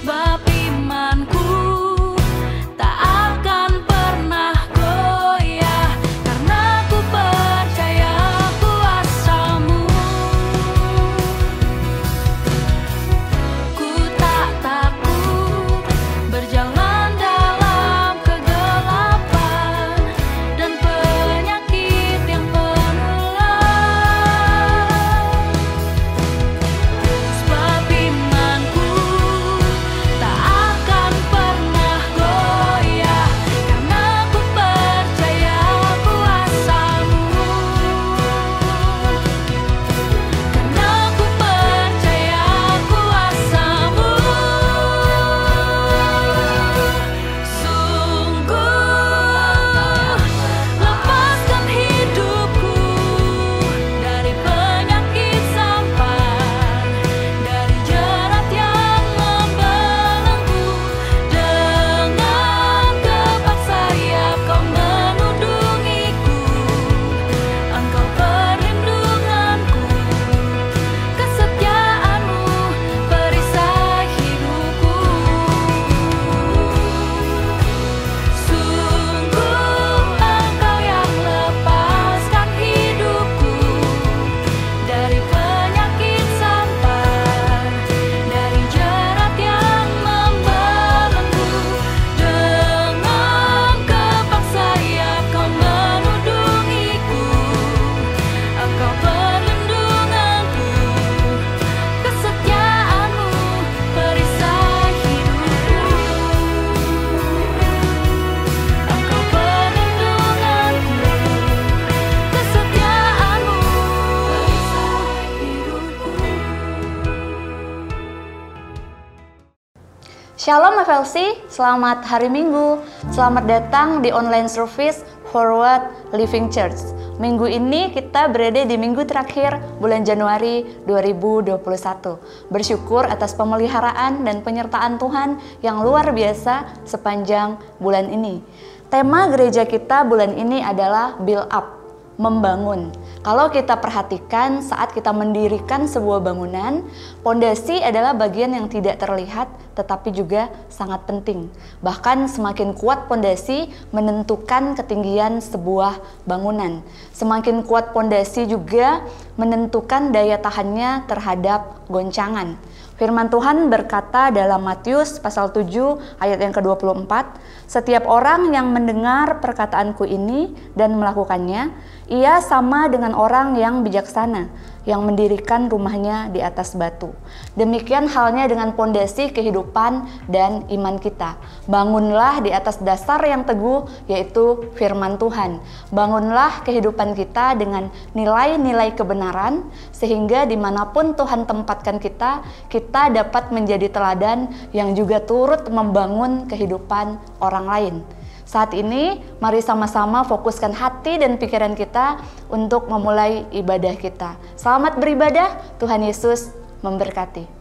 Sebab imanku tak akan pernah goyah, karena ku percaya kuasa-Mu. Ku tak takut berjalan dalam kegelapan dan penyakit yang menular. Sebab imanku tak akan pernah goyah, karena ku percaya kuasa-Mu. Karena ku percaya kuasa-Mu. Sungguh lepaskan hidupku dari penyakit sampan, dari jerat yang membelenggu. Dengan kepak sayap Kau menudungiku, Engkau perlindunganku, kesetiaan-Mu perisai hidupku. Sungguh Engkau yang lepaskan hidupku dari penyakit sampan, dari jerat yang membelenggu. Dengan kepak sayap Kau menudungiku, Engkau perlindunganku, kesetiaan-Mu perisai hidupku. Engkau perlindunganku, kesetiaan-Mu perisai hidupku. Shalom FLC, selamat hari Minggu. Selamat datang di online service Forward Living Church. Minggu ini kita berada di minggu terakhir bulan Januari 2021. Bersyukur atas pemeliharaan dan penyertaan Tuhan yang luar biasa sepanjang bulan ini. Tema gereja kita bulan ini adalah build up, membangun. Kalau kita perhatikan saat kita mendirikan sebuah bangunan, pondasi adalah bagian yang tidak terlihat tetapi juga sangat penting. Bahkan semakin kuat pondasi menentukan ketinggian sebuah bangunan. Semakin kuat pondasi juga menentukan daya tahannya terhadap goncangan. Firman Tuhan berkata dalam Matius pasal 7 ayat yang ke-24, "Setiap orang yang mendengar perkataanku ini dan melakukannya, ia sama dengan orang yang bijaksana yang mendirikan rumahnya di atas batu." Demikian halnya dengan pondasi kehidupan dan iman kita. Bangunlah di atas dasar yang teguh, yaitu firman Tuhan. Bangunlah kehidupan kita dengan nilai-nilai kebenaran, sehingga dimanapun Tuhan tempatkan kita, kita dapat menjadi teladan yang juga turut membangun kehidupan orang lain. Saat ini, mari sama-sama fokuskan hati dan pikiran kita untuk memulai ibadah kita. Selamat beribadah, Tuhan Yesus memberkati.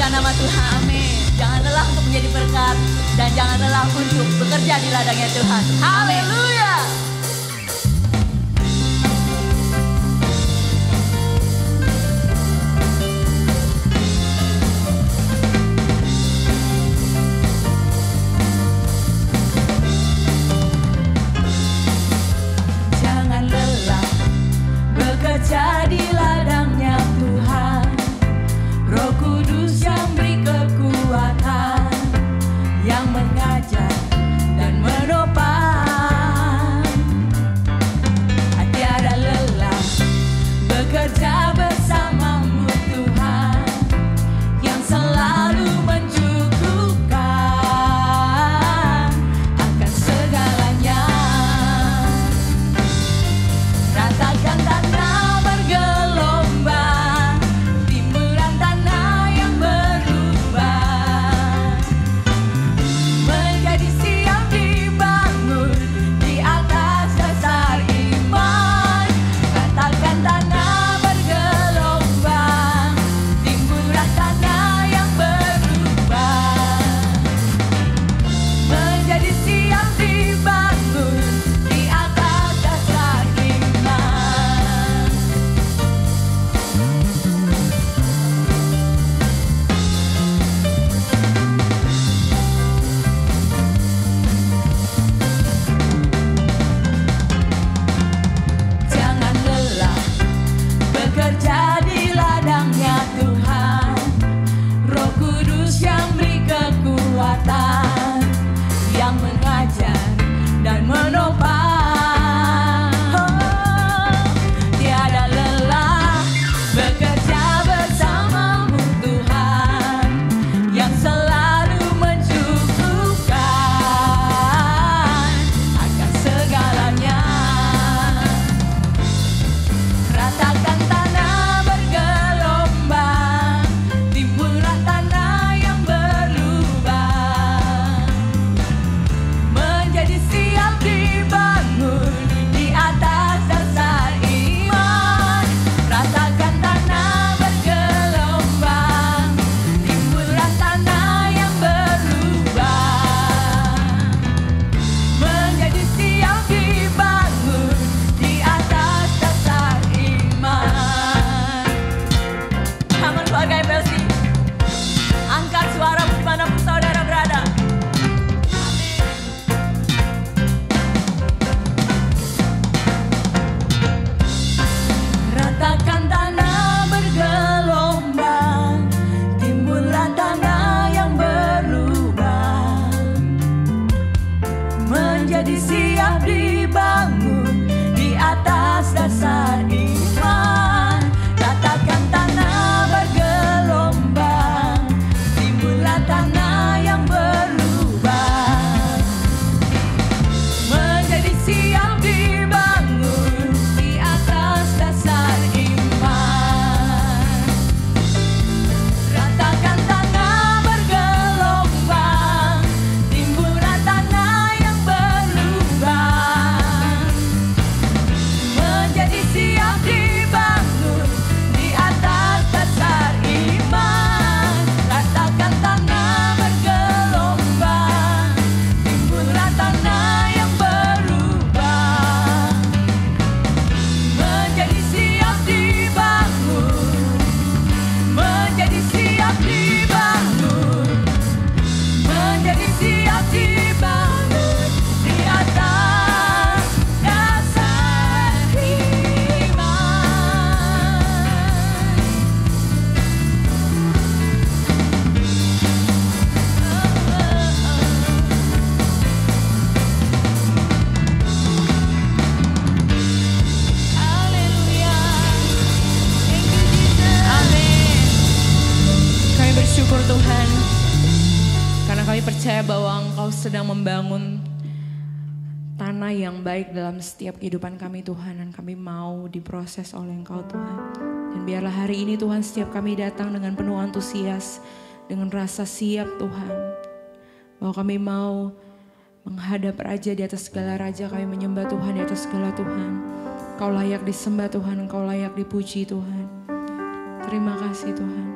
Nama Tuhan, amin. Jangan lelah untuk menjadi berkat dan jangan lelah untuk bekerja di ladangnya Tuhan. Haleluya. Jangan lelah bekerja di ladangnya Tuhan. Roh Kudus yang beri kekuatan, yang mengajar dan menopang. sedang membangun tanah yang baik dalam setiap kehidupan kami Tuhan. Dan kami mau diproses oleh Engkau Tuhan. Dan biarlah hari ini Tuhan setiap kami datang dengan penuh antusias, dengan rasa siap Tuhan. Bahwa kami mau menghadap Raja di atas segala Raja, kami menyembah Tuhan di atas segala Tuhan. Engkau layak disembah Tuhan, Engkau layak dipuji Tuhan. Terima kasih Tuhan.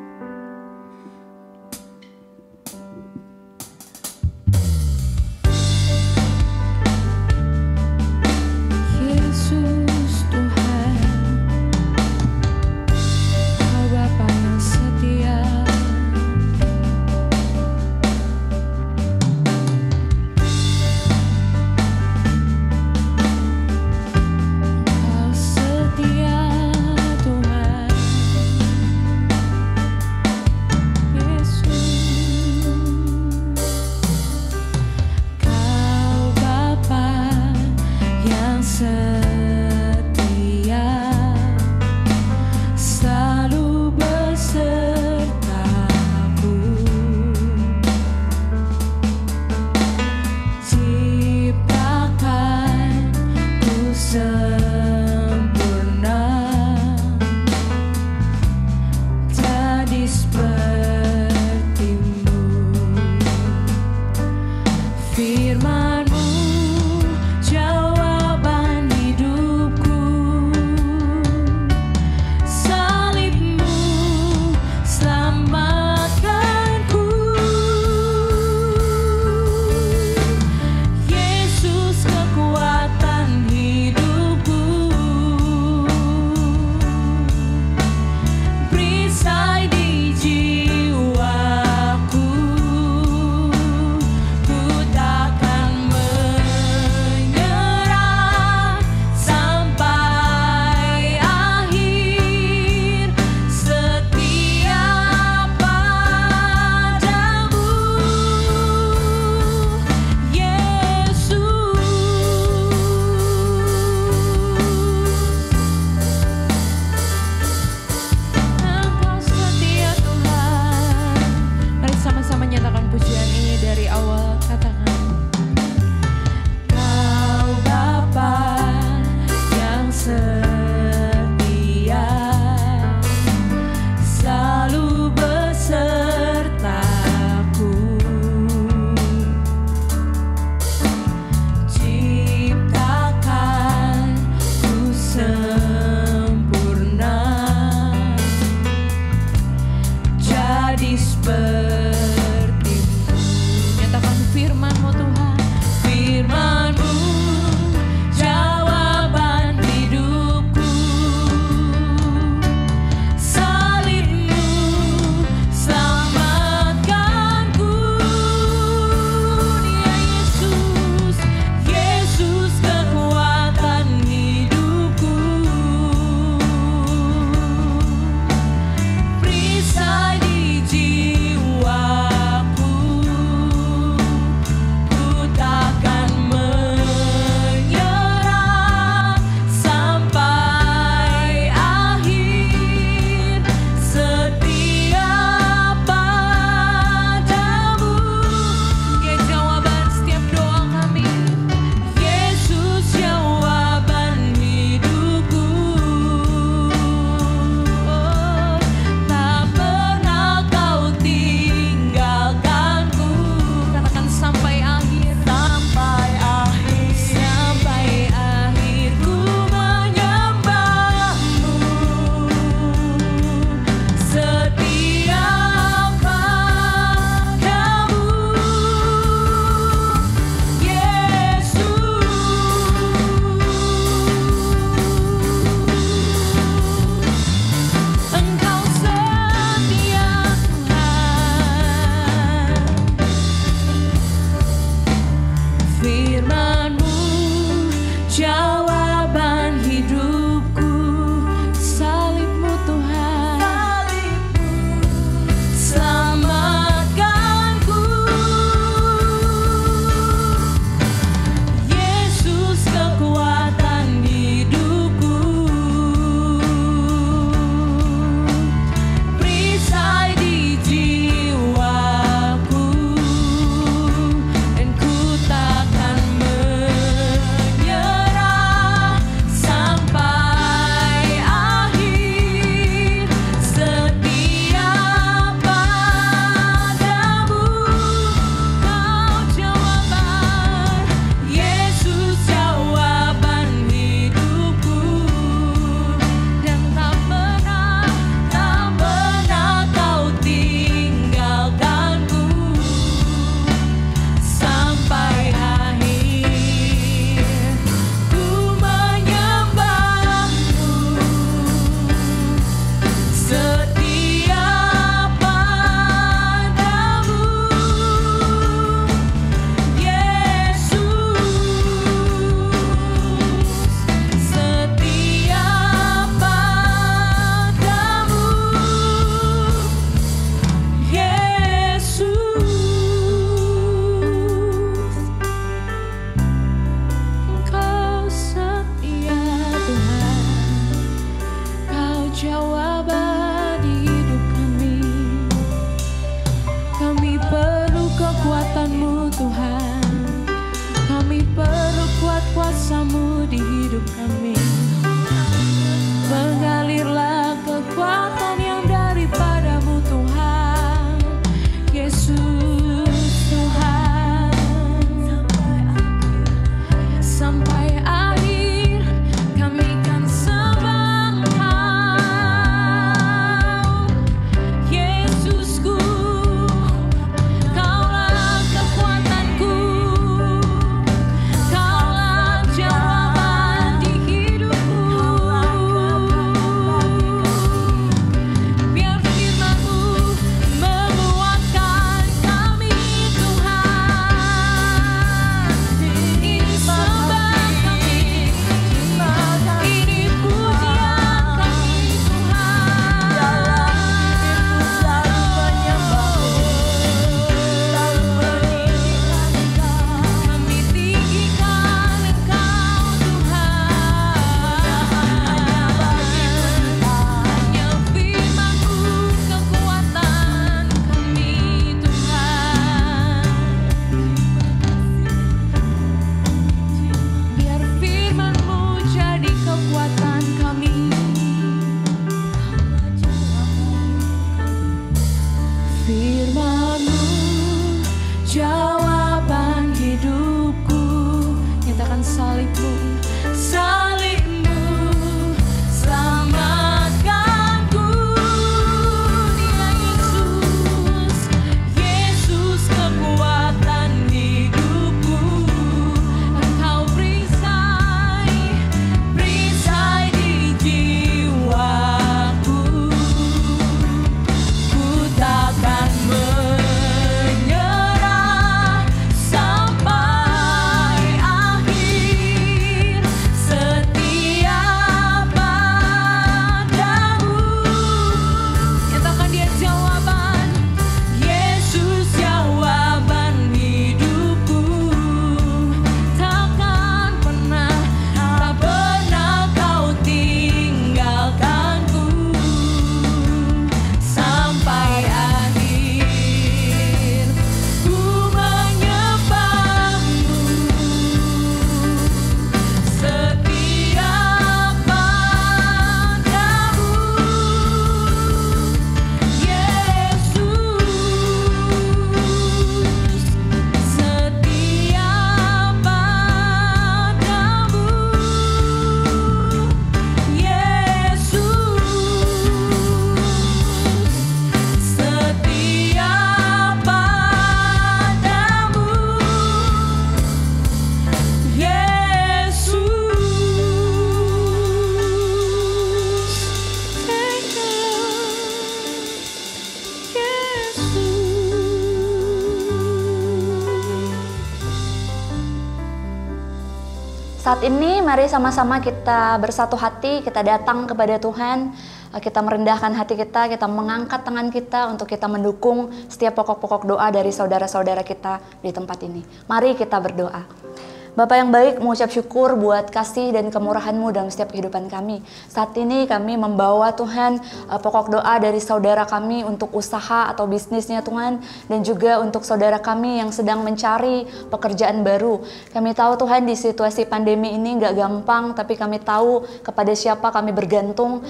Saat ini mari sama-sama kita bersatu hati, kita datang kepada Tuhan, kita merendahkan hati kita mengangkat tangan kita untuk kita mendukung setiap pokok-pokok doa dari saudara-saudara kita di tempat ini. Mari kita berdoa. Bapa yang baik, mengucap syukur buat kasih dan kemurahan-Mu dalam setiap kehidupan kami. Saat ini kami membawa Tuhan pokok doa dari saudara kami untuk usaha atau bisnisnya Tuhan, dan juga untuk saudara kami yang sedang mencari pekerjaan baru. Kami tahu Tuhan di situasi pandemi ini gak gampang, tapi kami tahu kepada siapa kami bergantung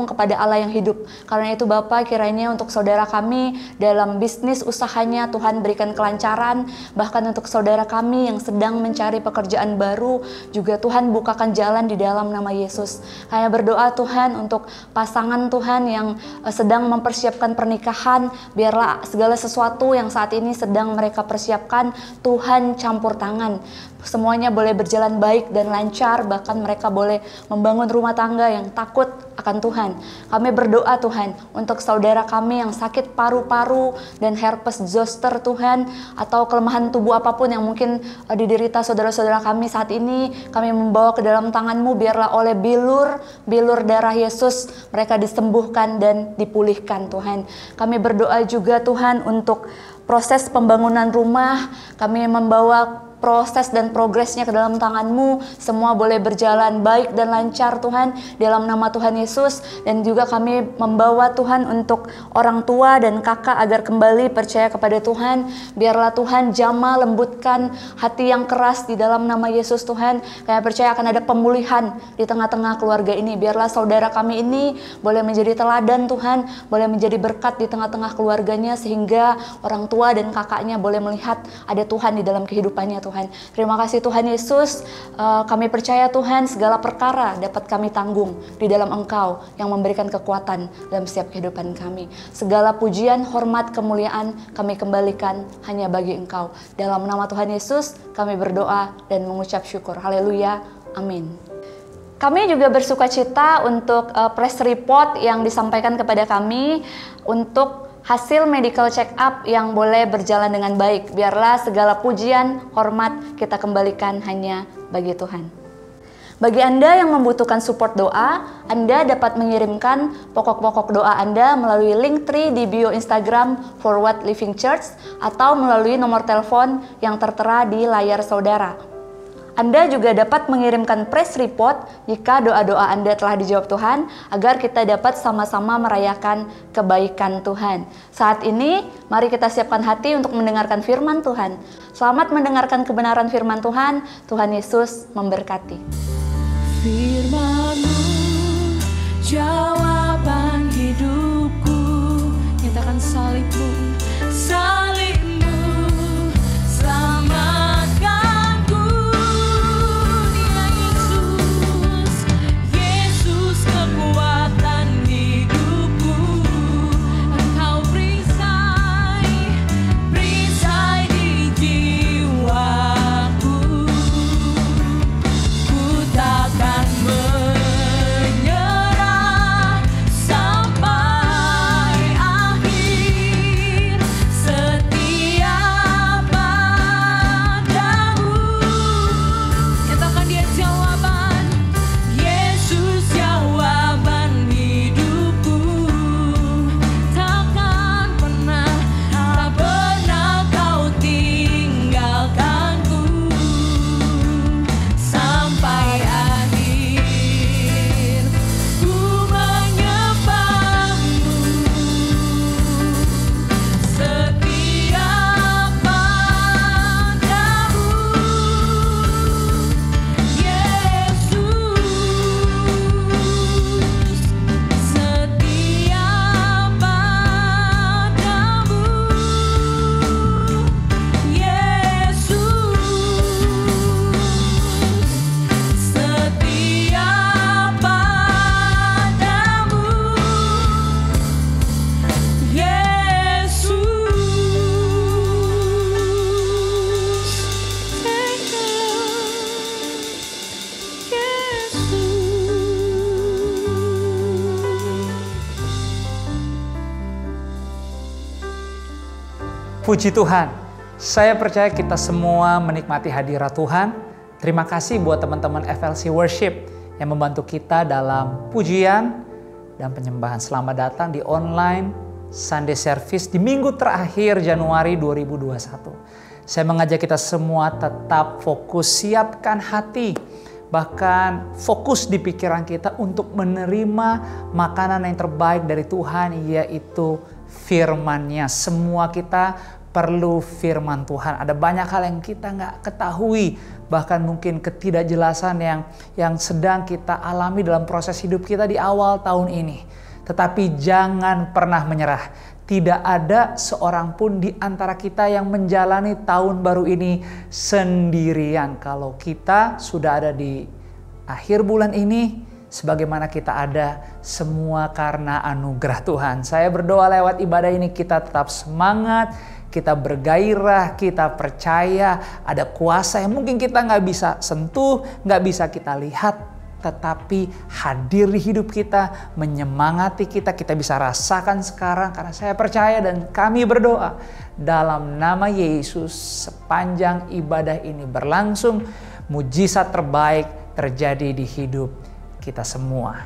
kepada Allah yang hidup. Karena itu Bapa, kiranya untuk saudara kami dalam bisnis usahanya Tuhan berikan kelancaran, bahkan untuk saudara kami yang sedang mencari pekerjaan baru juga Tuhan bukakan jalan di dalam nama Yesus. Kami berdoa Tuhan untuk pasangan Tuhan yang sedang mempersiapkan pernikahan, biarlah segala sesuatu yang saat ini sedang mereka persiapkan Tuhan campur tangan. Semuanya boleh berjalan baik dan lancar, bahkan mereka boleh membangun rumah tangga yang takut akan Tuhan. Kami berdoa Tuhan untuk saudara kami yang sakit paru-paru dan herpes zoster Tuhan, atau kelemahan tubuh apapun yang mungkin diderita saudara-saudara kami saat ini, kami membawa ke dalam tangan-Mu, biarlah oleh bilur darah Yesus mereka disembuhkan dan dipulihkan Tuhan. Kami berdoa juga Tuhan untuk proses pembangunan rumah, kami membawa proses dan progresnya ke dalam tangan-Mu, semua boleh berjalan baik dan lancar Tuhan dalam nama Tuhan Yesus. Dan juga kami membawa Tuhan untuk orang tua dan kakak agar kembali percaya kepada Tuhan. Biarlah Tuhan jamah lembutkan hati yang keras di dalam nama Yesus Tuhan. Kami percaya akan ada pemulihan di tengah-tengah keluarga ini. Biarlah saudara kami ini boleh menjadi teladan Tuhan, boleh menjadi berkat di tengah-tengah keluarganya, sehingga orang tua dan kakaknya boleh melihat ada Tuhan di dalam kehidupannya Tuhan. Terima kasih Tuhan Yesus, kami percaya Tuhan segala perkara dapat kami tanggung di dalam Engkau yang memberikan kekuatan dalam setiap kehidupan kami. Segala pujian, hormat, kemuliaan kami kembalikan hanya bagi Engkau. Dalam nama Tuhan Yesus kami berdoa dan mengucap syukur. Haleluya, amin. Kami juga bersuka cita untuk press report yang disampaikan kepada kami untuk hasil medical check up yang boleh berjalan dengan baik. Biarlah segala pujian, hormat kita kembalikan hanya bagi Tuhan. Bagi Anda yang membutuhkan support doa, Anda dapat mengirimkan pokok-pokok doa Anda melalui link tree di bio Instagram Forward Living Church, atau melalui nomor telepon yang tertera di layar saudara. Anda juga dapat mengirimkan press report jika doa-doa Anda telah dijawab Tuhan, agar kita dapat sama-sama merayakan kebaikan Tuhan. Saat ini, mari kita siapkan hati untuk mendengarkan firman Tuhan. Selamat mendengarkan kebenaran firman Tuhan. Tuhan Yesus memberkati. Firman-Mu, jawaban hidupku, nyatakan salib-Mu, salib-Mu, selamatkanku. Dia Yesus, Yesus kekuatan hidupku. Engkau perisai di jiwaku. Ku takkan menyerah sampai akhir, setia padamu. Nyatakan Dia jawaban, Yesus jawaban hidupku. Takkan pernah, tak pernah Kau tinggalkanku sampai akhir. Ku menyembah-Mu, setia padamu, Yesus, setia padamu, Yesus, setia padamu, Yesus. Thank you, Puji Tuhan, saya percaya kita semua menikmati hadirat Tuhan. Terima kasih buat teman-teman FLC Worship yang membantu kita dalam pujian dan penyembahan. Selamat datang di online Sunday Service di minggu terakhir Januari 2021. Saya mengajak kita semua tetap fokus, siapkan hati, bahkan fokus di pikiran kita untuk menerima makanan yang terbaik dari Tuhan, yaitu firman-Nya. Semua kita perlu firman Tuhan. Ada banyak hal yang kita nggak ketahui, bahkan mungkin ketidakjelasan yang sedang kita alami dalam proses hidup kita di awal tahun ini. Tetapi jangan pernah menyerah. Tidak ada seorang pun di antara kita yang menjalani tahun baru ini sendirian. Kalau kita sudah ada di akhir bulan ini, sebagaimana kita ada, semua karena anugerah Tuhan. Saya berdoa lewat ibadah ini kita tetap semangat, kita bergairah, kita percaya ada kuasa yang mungkin kita nggak bisa sentuh, nggak bisa kita lihat, tetapi hadir di hidup kita, menyemangati kita, kita bisa rasakan sekarang. Karena saya percaya dan kami berdoa dalam nama Yesus, sepanjang ibadah ini berlangsung, mujizat terbaik terjadi di hidup kita semua.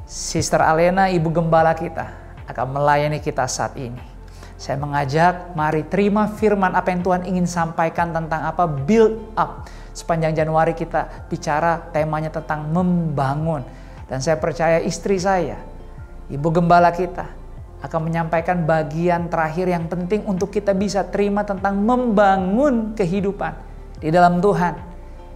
Sister Alena, Ibu Gembala kita, akan melayani kita saat ini. Saya mengajak, mari terima firman apa yang Tuhan ingin sampaikan tentang apa? Build up. Sepanjang Januari kita bicara temanya tentang membangun. Dan saya percaya istri saya, Ibu Gembala kita, akan menyampaikan bagian terakhir yang penting untuk kita bisa terima tentang membangun kehidupan di dalam Tuhan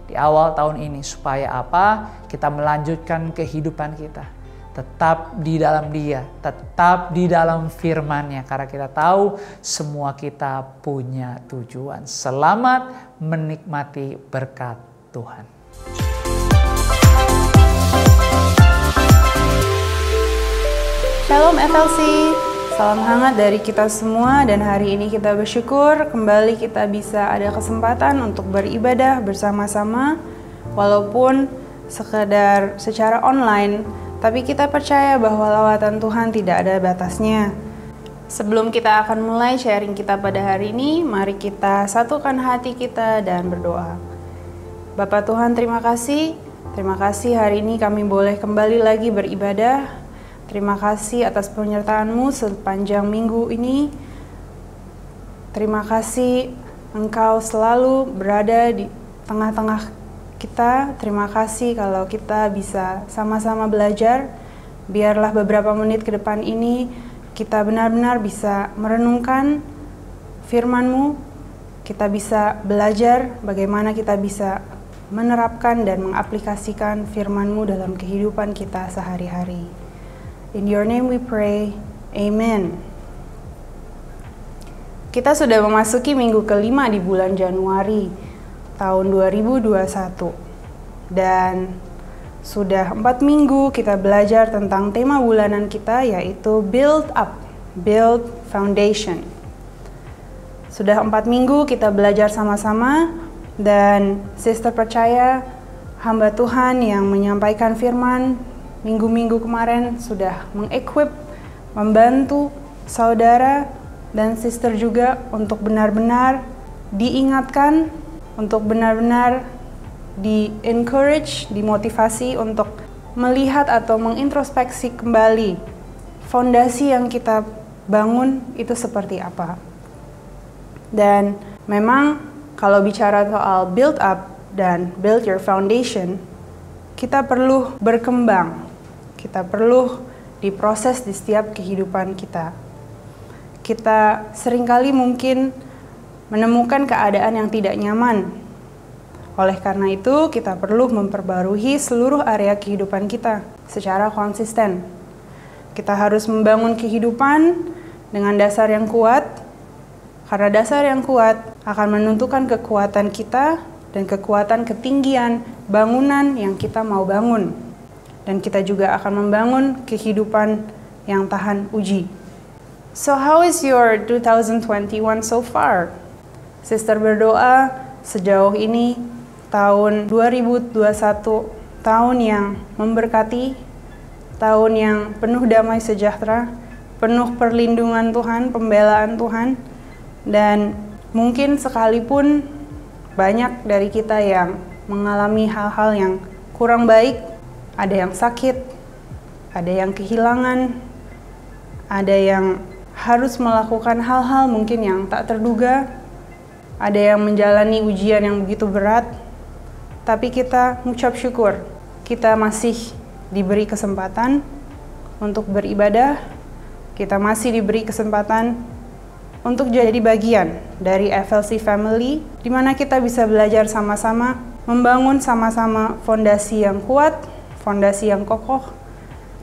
di awal tahun ini. Supaya apa? Kita melanjutkan kehidupan kita tetap di dalam Dia, tetap di dalam firman-Nya. Karena kita tahu semua kita punya tujuan. Selamat menikmati berkat Tuhan. Shalom FLC, salam hangat dari kita semua, dan hari ini kita bersyukur kembali kita bisa ada kesempatan untuk beribadah bersama-sama walaupun sekedar secara online. Tapi kita percaya bahwa lawatan Tuhan tidak ada batasnya. Sebelum kita akan mulai sharing kita pada hari ini, mari kita satukan hati kita dan berdoa. Bapa Tuhan, terima kasih. Terima kasih hari ini kami boleh kembali lagi beribadah. Terima kasih atas penyertaan-Mu sepanjang minggu ini. Terima kasih Engkau selalu berada di tengah-tengah kita. Terima kasih kalau kita bisa sama-sama belajar. Biarlah beberapa menit ke depan ini kita benar-benar bisa merenungkan firman-Mu. Kita bisa belajar bagaimana kita bisa menerapkan dan mengaplikasikan firman-Mu dalam kehidupan kita sehari-hari. In your name we pray, amen. Kita sudah memasuki minggu kelima di bulan Januari tahun 2021, dan sudah 4 minggu kita belajar tentang tema bulanan kita, yaitu Build Up, Build Foundation. Sudah 4 minggu kita belajar sama-sama, dan sister percaya hamba Tuhan yang menyampaikan firman minggu-minggu kemarin sudah mengequip, membantu saudara dan sister juga untuk benar-benar diingatkan, untuk benar-benar di-encourage, dimotivasi untuk melihat atau mengintrospeksi kembali fondasi yang kita bangun itu seperti apa. Dan memang kalau bicara soal build up dan build your foundation, kita perlu berkembang, kita perlu diproses di setiap kehidupan kita. Kita seringkali mungkin menemukan keadaan yang tidak nyaman. Oleh karena itu, kita perlu memperbarui seluruh area kehidupan kita secara konsisten. Kita harus membangun kehidupan dengan dasar yang kuat, karena dasar yang kuat akan menentukan kekuatan kita dan kekuatan ketinggian bangunan yang kita mau bangun. Dan kita juga akan membangun kehidupan yang tahan uji. So how is your 2021 so far? Sister berdoa sejauh ini tahun 2021 tahun yang memberkati, tahun yang penuh damai sejahtera, penuh perlindungan Tuhan, pembelaan Tuhan, dan mungkin sekalipun banyak dari kita yang mengalami hal-hal yang kurang baik, ada yang sakit, ada yang kehilangan, ada yang harus melakukan hal-hal mungkin yang tak terduga, ada yang menjalani ujian yang begitu berat, tapi kita mengucap syukur, kita masih diberi kesempatan untuk beribadah, kita masih diberi kesempatan untuk jadi bagian dari FLC Family, di mana kita bisa belajar sama-sama, membangun sama-sama fondasi yang kuat, fondasi yang kokoh,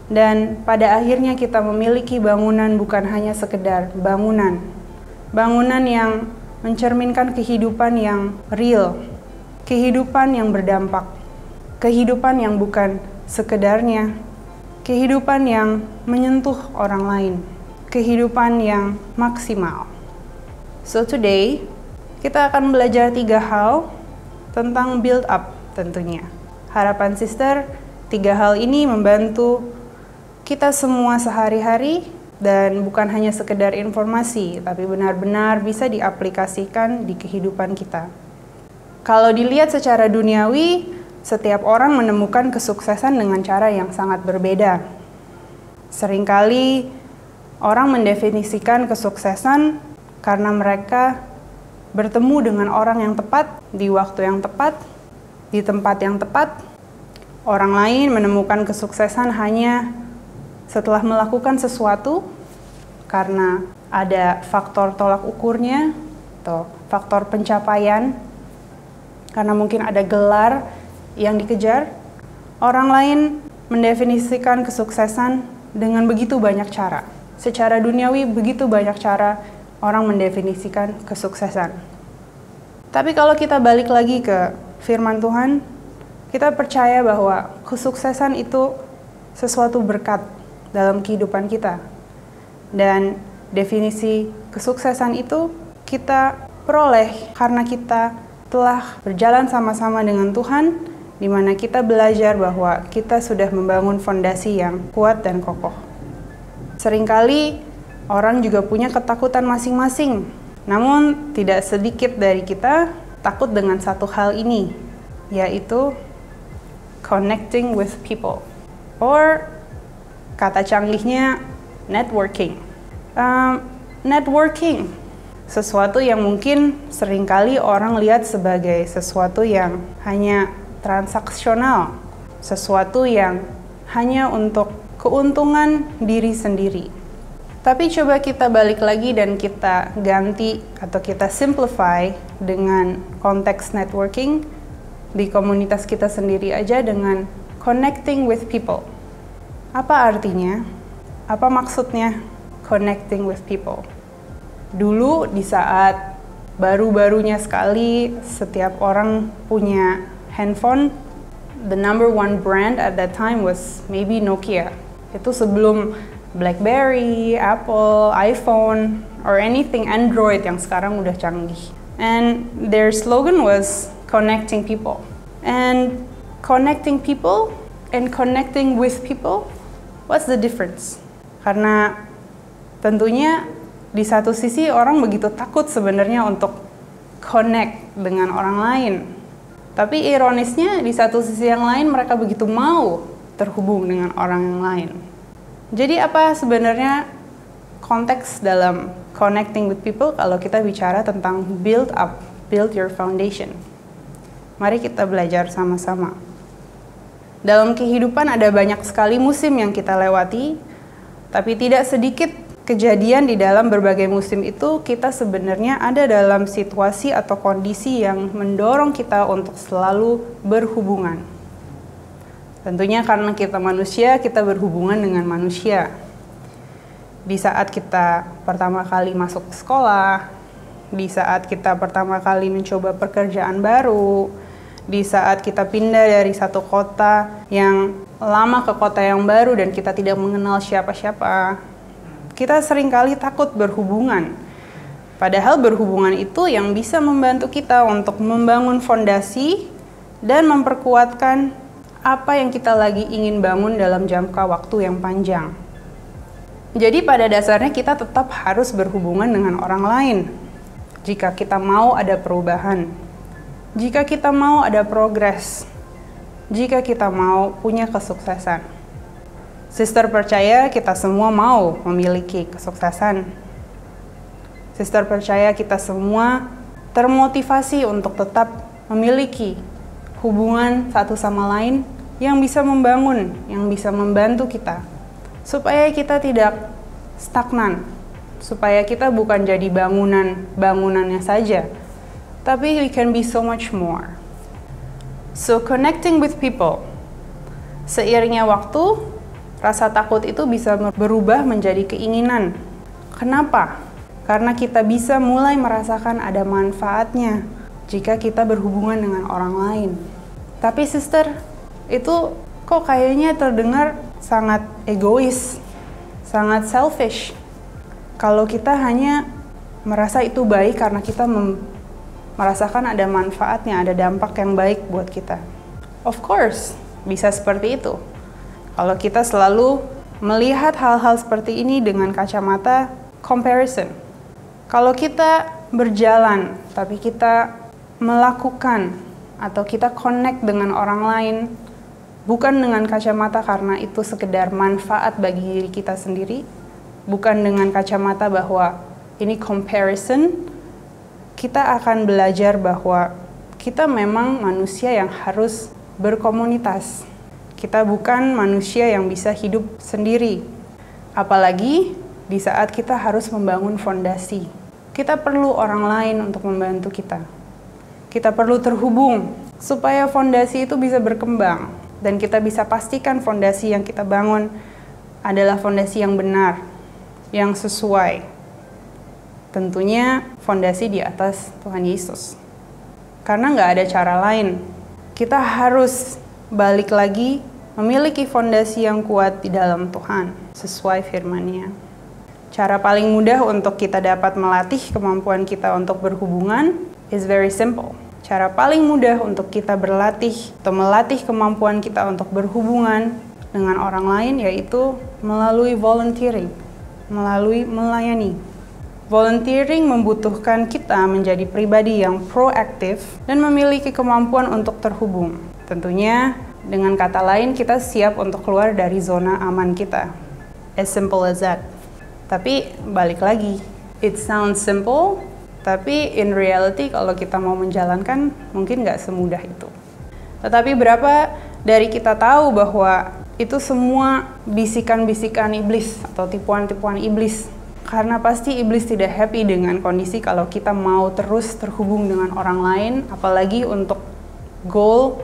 dan pada akhirnya kita memiliki bangunan bukan hanya sekedar bangunan. Bangunan yang mencerminkan kehidupan yang real, kehidupan yang berdampak, kehidupan yang bukan sekedarnya, kehidupan yang menyentuh orang lain, kehidupan yang maksimal. So today, kita akan belajar 3 hal tentang build up tentunya. Harapan Sister, 3 hal ini membantu kita semua sehari-hari dan bukan hanya sekedar informasi, tapi benar-benar bisa diaplikasikan di kehidupan kita. Kalau dilihat secara duniawi, setiap orang menemukan kesuksesan dengan cara yang sangat berbeda. Seringkali orang mendefinisikan kesuksesan karena mereka bertemu dengan orang yang tepat, di waktu yang tepat, di tempat yang tepat. Orang lain menemukan kesuksesan hanya setelah melakukan sesuatu karena ada faktor tolak ukurnya atau faktor pencapaian, karena mungkin ada gelar yang dikejar. Orang lain mendefinisikan kesuksesan dengan begitu banyak cara. Secara duniawi begitu banyak cara orang mendefinisikan kesuksesan. Tapi kalau kita balik lagi ke firman Tuhan, kita percaya bahwa kesuksesan itu sesuatu berkat dalam kehidupan kita. Dan definisi kesuksesan itu kita peroleh karena kita telah berjalan sama-sama dengan Tuhan, di mana kita belajar bahwa kita sudah membangun fondasi yang kuat dan kokoh. Seringkali orang juga punya ketakutan masing-masing, namun tidak sedikit dari kita takut dengan satu hal ini, yaitu connecting with people, or kata canggihnya networking. Networking, sesuatu yang mungkin seringkali orang lihat sebagai sesuatu yang hanya transaksional, sesuatu yang hanya untuk keuntungan diri sendiri. Tapi coba kita balik lagi dan kita ganti atau kita simplify dengan konteks networking di komunitas kita sendiri aja dengan connecting with people. Apa artinya? Apa maksudnya connecting with people? Dulu di saat baru-barunya sekali setiap orang punya handphone, the number one brand at that time was maybe Nokia. Itu sebelum BlackBerry, Apple, iPhone, or anything Android yang sekarang udah canggih. And their slogan was connecting people. And connecting people and connecting with people, what's the difference? Karena tentunya di satu sisi orang begitu takut sebenarnya untuk connect dengan orang lain. Tapi ironisnya di satu sisi yang lain mereka begitu mau terhubung dengan orang yang lain. Jadi apa sebenarnya konteks dalam connecting with people kalau kita bicara tentang build up, build your foundation? Mari kita belajar sama-sama. Dalam kehidupan ada banyak sekali musim yang kita lewati, tapi tidak sedikit kejadian di dalam berbagai musim itu kita sebenarnya ada dalam situasi atau kondisi yang mendorong kita untuk selalu berhubungan. Tentunya karena kita manusia, kita berhubungan dengan manusia. Di saat kita pertama kali masuk sekolah, di saat kita pertama kali mencoba pekerjaan baru, di saat kita pindah dari satu kota yang lama ke kota yang baru dan kita tidak mengenal siapa-siapa, kita seringkali takut berhubungan. Padahal berhubungan itu yang bisa membantu kita untuk membangun fondasi dan memperkuatkan apa yang kita lagi ingin bangun dalam jangka waktu yang panjang. Jadi pada dasarnya kita tetap harus berhubungan dengan orang lain jika kita mau ada perubahan. jika kita mau ada progres, jika kita mau punya kesuksesan. Sister percaya kita semua mau memiliki kesuksesan. Sister percaya kita semua termotivasi untuk tetap memiliki hubungan satu sama lain yang bisa membangun, yang bisa membantu kita. Supaya kita tidak stagnan, supaya kita bukan jadi bangunannya saja, tapi we can be so much more. So connecting with people. Seiringnya waktu, rasa takut itu bisa berubah menjadi keinginan. Kenapa? Karena kita bisa mulai merasakan ada manfaatnya jika kita berhubungan dengan orang lain. Tapi sister, itu kok kayaknya terdengar sangat egois, sangat selfish. Kalau kita hanya merasa itu baik karena kita merasakan ada manfaatnya, ada dampak yang baik buat kita. Of course, bisa seperti itu. Kalau kita selalu melihat hal-hal seperti ini dengan kacamata comparison. Kalau kita berjalan, tapi kita melakukan atau kita connect dengan orang lain, bukan dengan kacamata karena itu sekedar manfaat bagi diri kita sendiri, bukan dengan kacamata bahwa ini comparison, kita akan belajar bahwa kita memang manusia yang harus berkomunitas. Kita bukan manusia yang bisa hidup sendiri. Apalagi di saat kita harus membangun fondasi. Kita perlu orang lain untuk membantu kita. Kita perlu terhubung supaya fondasi itu bisa berkembang. Dan kita bisa pastikan fondasi yang kita bangun adalah fondasi yang benar, yang sesuai. Tentunya fondasi di atas Tuhan Yesus. Karena nggak ada cara lain. Kita harus balik lagi memiliki fondasi yang kuat di dalam Tuhan, sesuai firman-Nya. Cara paling mudah untuk kita dapat melatih kemampuan kita untuk berhubungan is very simple. Cara paling mudah untuk kita berlatih atau melatih kemampuan kita untuk berhubungan dengan orang lain yaitu melalui volunteering, melalui melayani. Volunteering membutuhkan kita menjadi pribadi yang proaktif dan memiliki kemampuan untuk terhubung. Tentunya, dengan kata lain, kita siap untuk keluar dari zona aman kita. As simple as that. Tapi, balik lagi, it sounds simple, tapi in reality kalau kita mau menjalankan, mungkin nggak semudah itu. Tetapi berapa dari kita tahu bahwa itu semua bisikan-bisikan iblis atau tipuan-tipuan iblis. Karena pasti iblis tidak happy dengan kondisi kalau kita mau terus terhubung dengan orang lain, apalagi untuk goal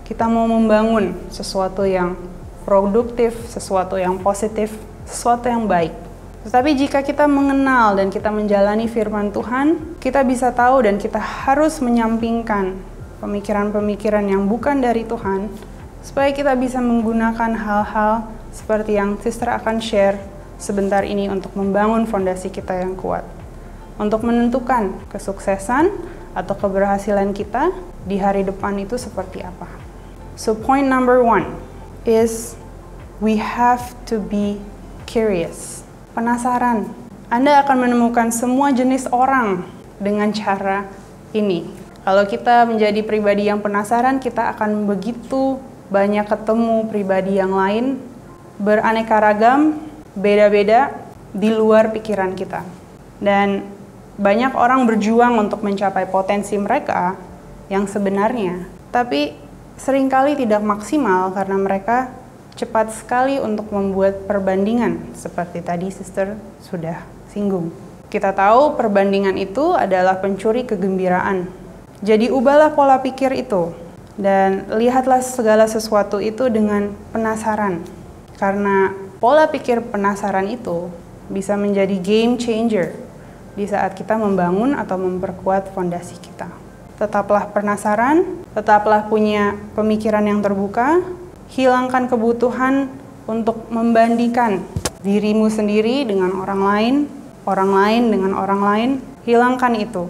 kita mau membangun sesuatu yang produktif, sesuatu yang positif, sesuatu yang baik. Tetapi jika kita mengenal dan kita menjalani firman Tuhan, kita bisa tahu dan kita harus menyampingkan pemikiran-pemikiran yang bukan dari Tuhan, supaya kita bisa menggunakan hal-hal seperti yang sister akan share sebentar ini untuk membangun fondasi kita yang kuat. Untuk menentukan kesuksesan atau keberhasilan kita di hari depan itu seperti apa. So point number 1 is we have to be curious. Penasaran. Anda akan menemukan semua jenis orang dengan cara ini. Kalau kita menjadi pribadi yang penasaran, kita akan begitu banyak ketemu pribadi yang lain, beraneka ragam, beda-beda di luar pikiran kita. Dan banyak orang berjuang untuk mencapai potensi mereka yang sebenarnya, tapi seringkali tidak maksimal karena mereka cepat sekali untuk membuat perbandingan seperti tadi sister sudah singgung. Kita tahu perbandingan itu adalah pencuri kegembiraan. Jadi ubahlah pola pikir itu dan lihatlah segala sesuatu itu dengan penasaran. Karena pola pikir penasaran itu bisa menjadi game changer di saat kita membangun atau memperkuat fondasi kita. Tetaplah penasaran, tetaplah punya pemikiran yang terbuka, hilangkan kebutuhan untuk membandingkan dirimu sendiri dengan orang lain dengan orang lain, hilangkan itu.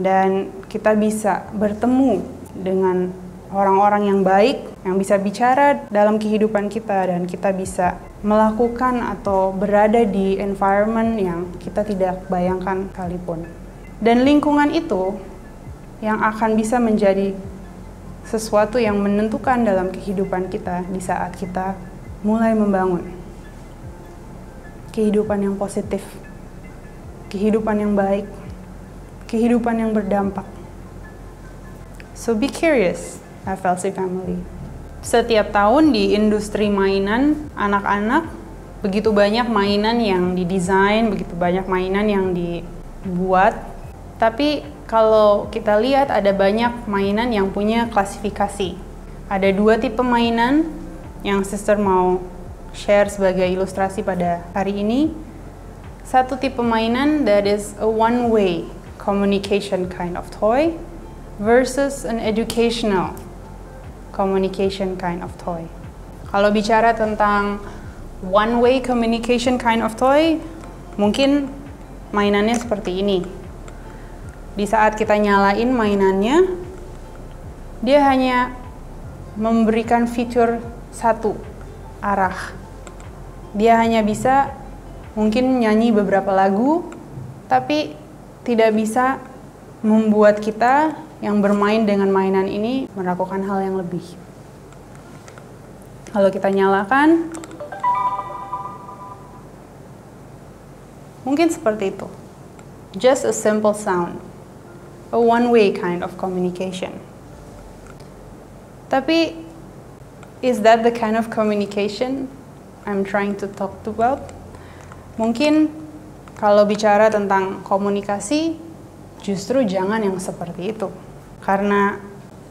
Dan kita bisa bertemu dengan orang-orang yang baik, yang bisa bicara dalam kehidupan kita, dan kita bisa melakukan atau berada di environment yang kita tidak bayangkan sekalipun. Dan lingkungan itu yang akan bisa menjadi sesuatu yang menentukan dalam kehidupan kita di saat kita mulai membangun kehidupan yang positif, kehidupan yang baik, kehidupan yang berdampak. So be curious, FLC family. Setiap tahun di industri mainan anak-anak, begitu banyak mainan yang didesain, begitu banyak mainan yang dibuat. Tapi kalau kita lihat ada banyak mainan yang punya klasifikasi. Ada 2 tipe mainan yang sister mau share sebagai ilustrasi pada hari ini. Satu tipe mainan that is a one-way communication kind of toy versus an educational communication kind of toy. Kalau bicara tentang one-way communication kind of toy, mungkin mainannya seperti ini. Di saat kita nyalain mainannya, dia hanya memberikan fitur satu arah. Dia hanya bisa mungkin nyanyi beberapa lagu, tapi tidak bisa membuat kita yang bermain dengan mainan ini melakukan hal yang lebih. Kalau kita nyalakan, mungkin seperti itu. Just a simple sound. A one-way kind of communication. Tapi, is that the kind of communication I'm trying to talk about? Mungkin kalau bicara tentang komunikasi, justru jangan yang seperti itu. Karena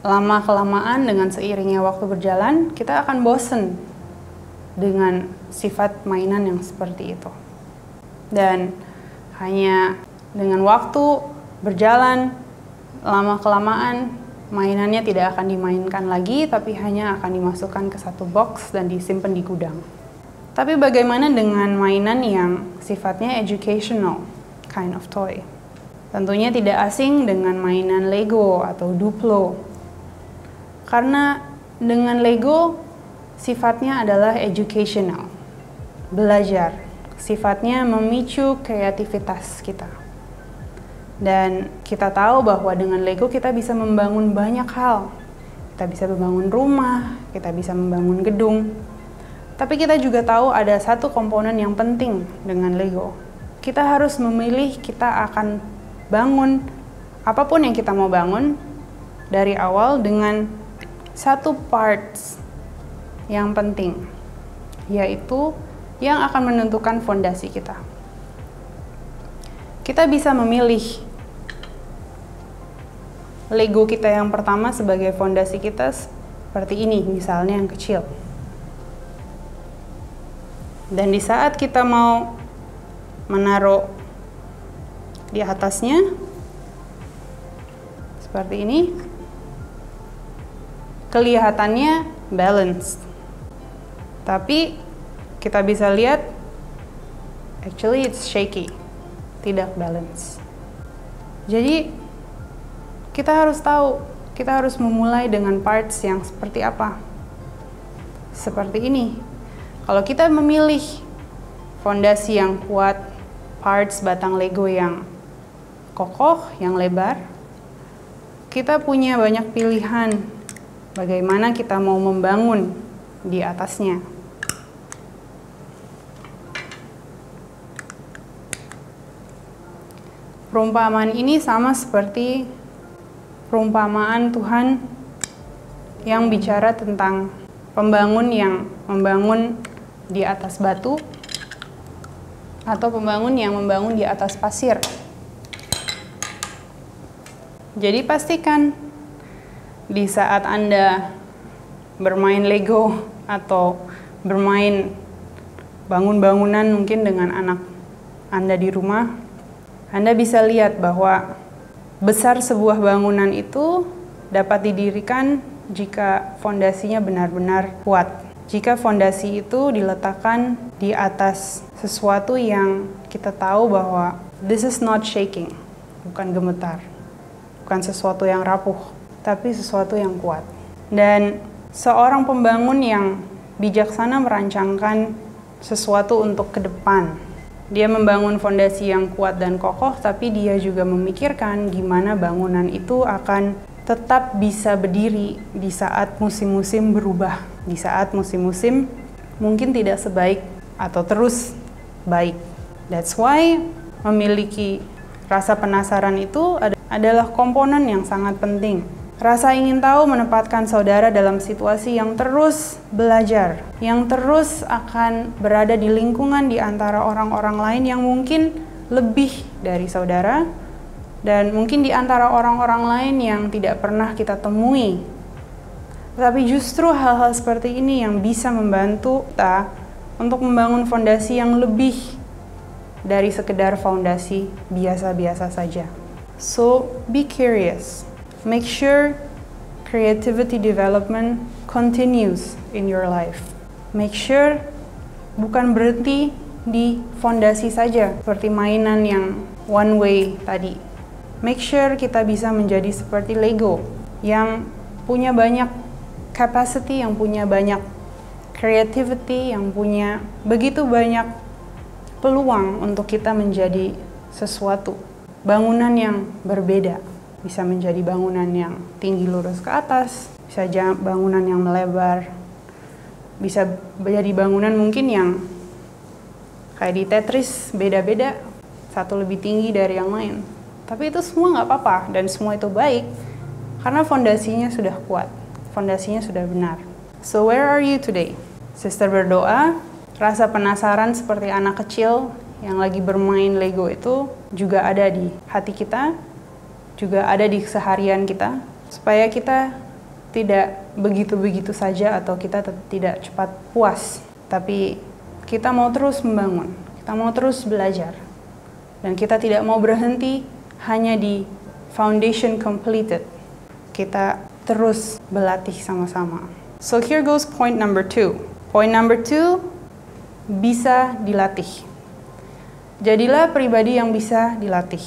lama-kelamaan dengan seiringnya waktu berjalan, kita akan bosen dengan sifat mainan yang seperti itu. Dan hanya dengan waktu berjalan, lama-kelamaan mainannya tidak akan dimainkan lagi, tapi hanya akan dimasukkan ke satu box dan disimpan di gudang. Tapi bagaimana dengan mainan yang sifatnya educational kind of toy? Tentunya tidak asing dengan mainan Lego atau Duplo. Karena dengan Lego sifatnya adalah educational, belajar. Sifatnya memicu kreativitas kita. Dan kita tahu bahwa dengan Lego kita bisa membangun banyak hal. Kita bisa membangun rumah, kita bisa membangun gedung. Tapi kita juga tahu ada satu komponen yang penting dengan Lego. Kita harus memilih kita akan bangun apapun yang kita mau bangun dari awal dengan satu parts yang penting, yaitu yang akan menentukan fondasi kita. Kita bisa memilih Lego kita yang pertama sebagai fondasi kita seperti ini, misalnya yang kecil. Dan di saat kita mau menaruh di atasnya, seperti ini, kelihatannya balanced. Tapi kita bisa lihat, actually it's shaky, tidak balance. Jadi, kita harus tahu, kita harus memulai dengan parts yang seperti apa. Seperti ini. Kalau kita memilih fondasi yang kuat, parts batang Lego yang kokoh, yang lebar, kita punya banyak pilihan bagaimana kita mau membangun di atasnya. Perumpamaan ini sama seperti perumpamaan Tuhan yang bicara tentang pembangun yang membangun di atas batu atau pembangun yang membangun di atas pasir. Jadi pastikan di saat Anda bermain Lego atau bermain bangun-bangunan mungkin dengan anak Anda di rumah, Anda bisa lihat bahwa besar sebuah bangunan itu dapat didirikan jika fondasinya benar-benar kuat. Jika fondasi itu diletakkan di atas sesuatu yang kita tahu bahwa this is not shaking, bukan gemetar, bukan sesuatu yang rapuh, tapi sesuatu yang kuat. Dan seorang pembangun yang bijaksana merancangkan sesuatu untuk ke depan, Dia membangun fondasi yang kuat dan kokoh, tapi dia juga memikirkan gimana bangunan itu akan tetap bisa berdiri di saat musim-musim berubah, di saat musim-musim mungkin tidak sebaik atau terus baik. That's why memiliki rasa penasaran itu adalah komponen yang sangat penting. Rasa ingin tahu menempatkan saudara dalam situasi yang terus belajar, yang terus akan berada di lingkungan di antara orang-orang lain yang mungkin lebih dari saudara, dan mungkin di antara orang-orang lain yang tidak pernah kita temui. Tapi justru hal-hal seperti ini yang bisa membantu kita untuk membangun fondasi yang lebih dari sekedar fondasi biasa-biasa saja. So, be curious. Make sure creativity development continues in your life. Make sure bukan berhenti di fondasi saja, seperti mainan yang one way tadi. Make sure kita bisa menjadi seperti Lego, yang punya banyak capacity, yang punya banyak creativity, yang punya begitu banyak peluang untuk kita menjadi sesuatu. Bangunan yang berbeda. Bisa menjadi bangunan yang tinggi lurus ke atas, bisa bangunan yang melebar, bisa menjadi bangunan mungkin yang kayak di Tetris, beda-beda, satu lebih tinggi dari yang lain. Tapi itu semua nggak apa-apa, dan semua itu baik, karena fondasinya sudah kuat, fondasinya sudah benar. So where are you today? Sister berdoa, rasa penasaran seperti anak kecil yang lagi bermain Lego itu juga ada di hati kita, juga ada di keseharian kita, supaya kita tidak begitu-begitu saja atau kita tidak cepat puas, tapi kita mau terus membangun, kita mau terus belajar, dan kita tidak mau berhenti hanya di foundation completed. Kita terus berlatih sama-sama. So here goes point number 2. Point number 2, bisa dilatih. Jadilah pribadi yang bisa dilatih.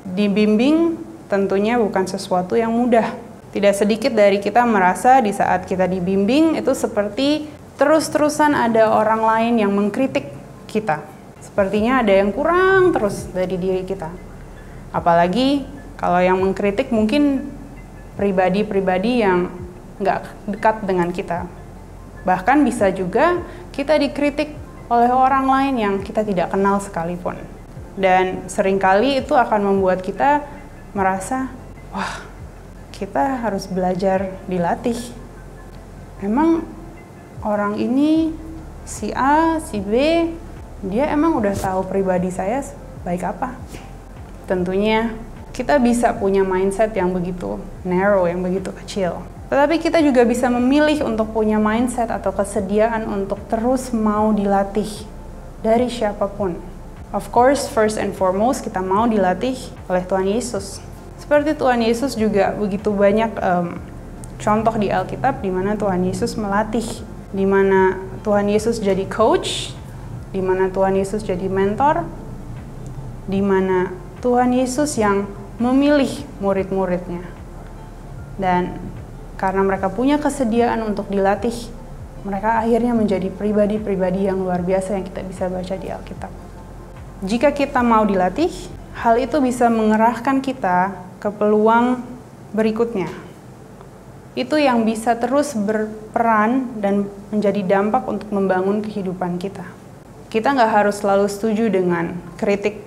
Dibimbing tentunya bukan sesuatu yang mudah. Tidak sedikit dari kita merasa di saat kita dibimbing itu seperti terus-terusan ada orang lain yang mengkritik kita. Sepertinya ada yang kurang terus dari diri kita. Apalagi kalau yang mengkritik mungkin pribadi-pribadi yang nggak dekat dengan kita. Bahkan bisa juga kita dikritik oleh orang lain yang kita tidak kenal sekalipun. Dan seringkali itu akan membuat kita merasa, wah, kita harus belajar dilatih. Emang orang ini, si A, si B, dia emang udah tahu pribadi saya baik apa? Tentunya kita bisa punya mindset yang begitu narrow, yang begitu kecil. Tetapi kita juga bisa memilih untuk punya mindset atau kesediaan untuk terus mau dilatih dari siapapun. Of course, first and foremost, kita mau dilatih oleh Tuhan Yesus. Seperti Tuhan Yesus juga begitu banyak contoh di Alkitab di mana Tuhan Yesus melatih, di mana Tuhan Yesus jadi coach, di mana Tuhan Yesus jadi mentor, di mana Tuhan Yesus yang memilih murid-muridnya. Dan karena mereka punya kesediaan untuk dilatih, mereka akhirnya menjadi pribadi-pribadi yang luar biasa yang kita bisa baca di Alkitab. Jika kita mau dilatih, hal itu bisa mengerahkan kita ke peluang berikutnya. Itu yang bisa terus berperan dan menjadi dampak untuk membangun kehidupan kita. Kita nggak harus selalu setuju dengan kritik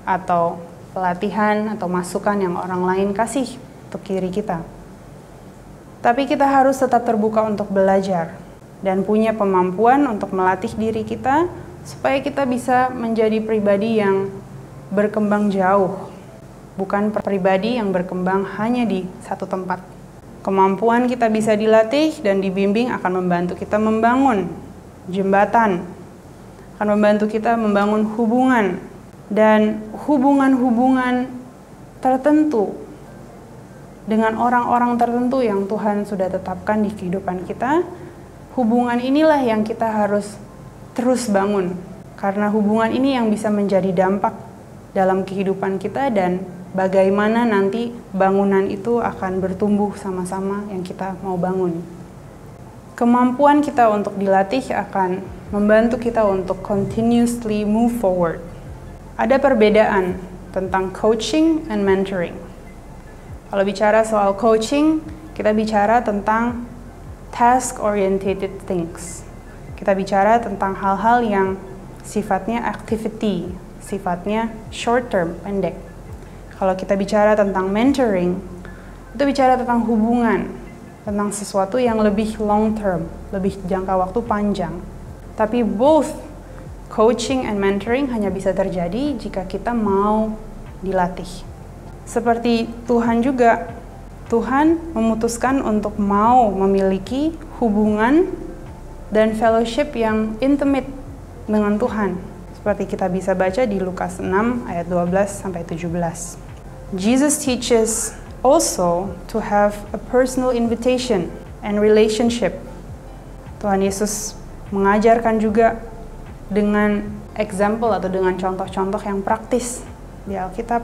atau pelatihan atau masukan yang orang lain kasih untuk diri kita. Tapi kita harus tetap terbuka untuk belajar dan punya kemampuan untuk melatih diri kita supaya kita bisa menjadi pribadi yang berkembang jauh, bukan pribadi yang berkembang hanya di satu tempat. Kemampuan kita bisa dilatih dan dibimbing akan membantu kita membangun jembatan, akan membantu kita membangun hubungan, dan hubungan-hubungan tertentu dengan orang-orang tertentu yang Tuhan sudah tetapkan di kehidupan kita. Hubungan inilah yang kita harus terus bangun, karena hubungan ini yang bisa menjadi dampak dalam kehidupan kita dan bagaimana nanti bangunan itu akan bertumbuh sama-sama yang kita mau bangun. Kemampuan kita untuk dilatih akan membantu kita untuk continuously move forward, ada perbedaan tentang coaching and mentoring. Kalau bicara soal coaching, kita bicara tentang task-oriented things. Kita bicara tentang hal-hal yang sifatnya activity, sifatnya short term, pendek. Kalau kita bicara tentang mentoring, itu bicara tentang hubungan, tentang sesuatu yang lebih long term, lebih jangka waktu panjang. Tapi both coaching and mentoring hanya bisa terjadi jika kita mau dilatih. Seperti Tuhan juga, Tuhan memutuskan untuk mau memiliki hubungan dan fellowship yang intimate dengan Tuhan. Seperti kita bisa baca di Lukas 6 ayat 12-17. Jesus teaches also to have a personal invitation and relationship. Tuhan Yesus mengajarkan juga dengan example atau dengan contoh-contoh yang praktis di Alkitab.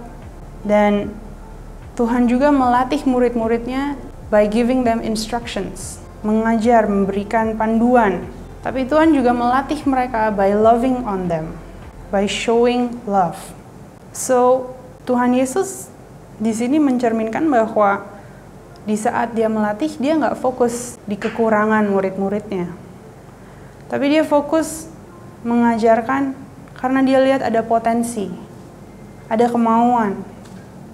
Dan Tuhan juga melatih murid-muridnya by giving them instructions, mengajar, memberikan panduan. Tapi Tuhan juga melatih mereka by loving on them, by showing love. So, Tuhan Yesus di sini mencerminkan bahwa di saat dia melatih, dia nggak fokus di kekurangan murid-muridnya. Tapi dia fokus mengajarkan karena dia lihat ada potensi, ada kemauan,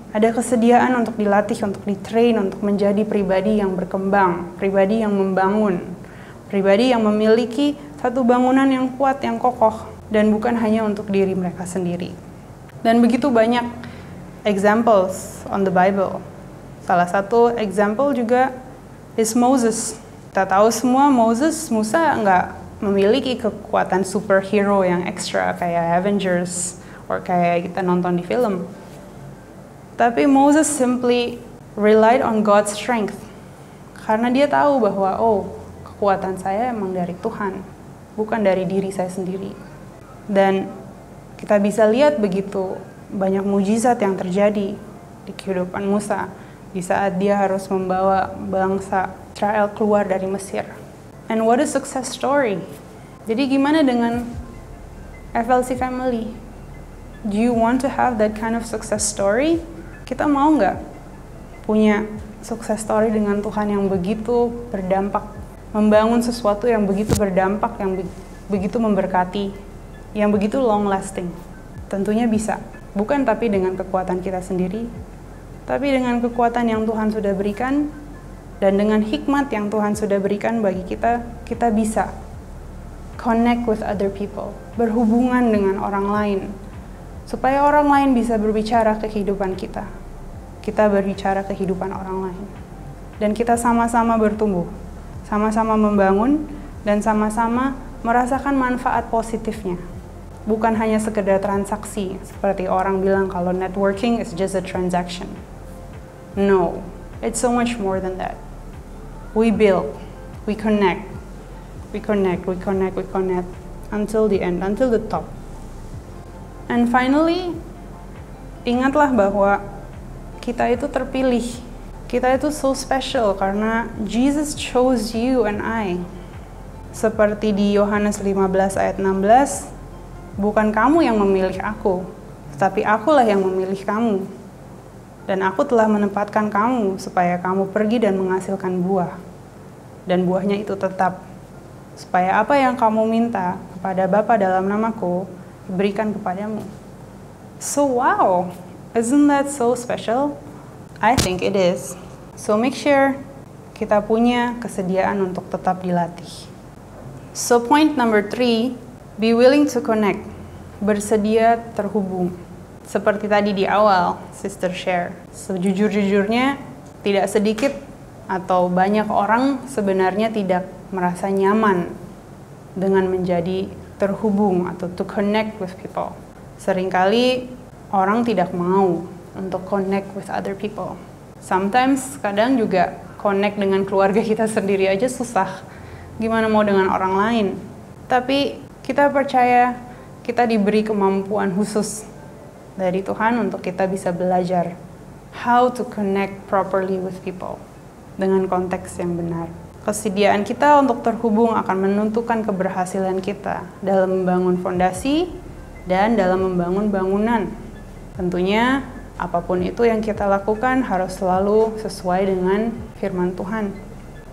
ada kesediaan untuk dilatih, untuk ditrain, untuk menjadi pribadi yang berkembang, pribadi yang membangun, pribadi yang memiliki satu bangunan yang kuat, yang kokoh, dan bukan hanya untuk diri mereka sendiri. Dan begitu banyak examples on the Bible. Salah satu example juga is Moses. Kita tahu semua Musa nggak memiliki kekuatan superhero yang ekstra kayak Avengers or kayak kita nonton di film. Tapi Moses simply relied on God's strength. Karena dia tahu bahwa kekuatan saya emang dari Tuhan, bukan dari diri saya sendiri. Dan kita bisa lihat begitu banyak mujizat yang terjadi di kehidupan Musa di saat dia harus membawa bangsa Israel keluar dari Mesir. And what a success story. Jadi gimana dengan FLC family? Do you want to have that kind of success story? Kita mau nggak punya success story dengan Tuhan yang begitu berdampak, membangun sesuatu yang begitu berdampak, yang begitu memberkati, yang begitu long lasting? Tentunya bisa. Bukan tapi dengan kekuatan kita sendiri, tapi dengan kekuatan yang Tuhan sudah berikan, dan dengan hikmat yang Tuhan sudah berikan bagi kita, kita bisa connect with other people, berhubungan dengan orang lain, supaya orang lain bisa berbicara ke kehidupan kita. Kita berbicara kehidupan orang lain. Dan kita sama-sama bertumbuh, sama-sama membangun, dan sama-sama merasakan manfaat positifnya. Bukan hanya sekedar transaksi, seperti orang bilang kalau networking is just a transaction. No, it's so much more than that. We build, we connect, until the end, until the top. And finally, ingatlah bahwa kita itu terpilih. Kita itu so special karena Jesus chose you and I. Seperti di Yohanes 15 ayat 16, bukan kamu yang memilih aku, tetapi akulah yang memilih kamu. Dan aku telah menempatkan kamu supaya kamu pergi dan menghasilkan buah. Dan buahnya itu tetap. Supaya apa yang kamu minta kepada Bapa dalam namaku, diberikan kepadamu. So wow, isn't that so special? I think it is. So make sure kita punya kesediaan untuk tetap dilatih. So point number 3, be willing to connect. Bersedia terhubung. Seperti tadi di awal, Sister share. Sejujur-jujurnya, tidak sedikit atau banyak orang sebenarnya tidak merasa nyaman dengan menjadi terhubung atau to connect with people. Seringkali orang tidak mau untuk connect with other people. Sometimes, kadang juga connect dengan keluarga kita sendiri aja susah. Gimana mau dengan orang lain? Tapi kita percaya kita diberi kemampuan khusus dari Tuhan untuk kita bisa belajar how to connect properly with people dengan konteks yang benar. Kesediaan kita untuk terhubung akan menentukan keberhasilan kita dalam membangun fondasi dan dalam membangun bangunan. Tentunya apapun itu yang kita lakukan harus selalu sesuai dengan firman Tuhan.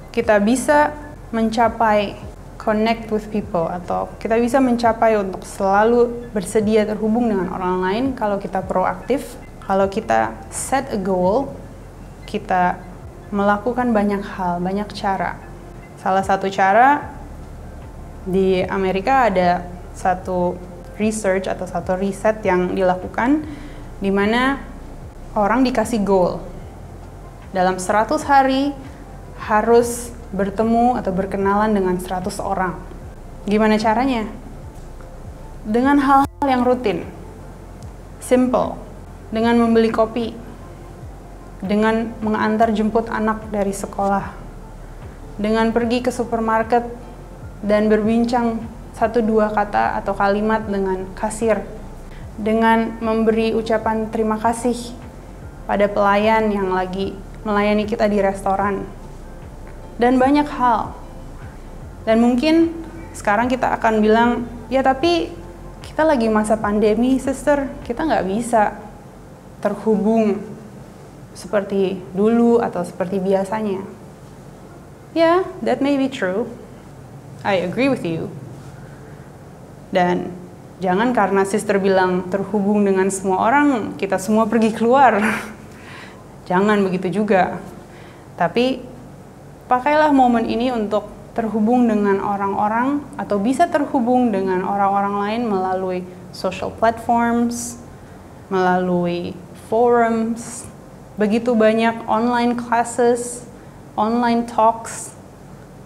Kita bisa mencapai connect with people, atau kita bisa mencapai untuk selalu bersedia terhubung dengan orang lain kalau kita proaktif, kalau kita set a goal, kita melakukan banyak hal, banyak cara. Salah satu cara di Amerika ada satu research atau satu riset yang dilakukan di mana orang dikasih goal. Dalam 100 hari harus bertemu atau berkenalan dengan 100 orang. Gimana caranya? Dengan hal-hal yang rutin. Simple. Dengan membeli kopi. Dengan mengantar jemput anak dari sekolah. Dengan pergi ke supermarket dan berbincang 1-2 kata atau kalimat dengan kasir. Dengan memberi ucapan terima kasih pada pelayan yang lagi melayani kita di restoran. Dan banyak hal. Dan mungkin sekarang kita akan bilang, ya tapi kita lagi masa pandemi, sister, kita nggak bisa terhubung seperti dulu atau seperti biasanya. Yeah, that may be true. I agree with you. Dan jangan karena sister bilang terhubung dengan semua orang, kita semua pergi keluar. Jangan begitu juga. Tapi pakailah momen ini untuk terhubung dengan orang-orang atau bisa terhubung dengan orang-orang lain melalui social platforms, melalui forums, begitu banyak online classes, online talks,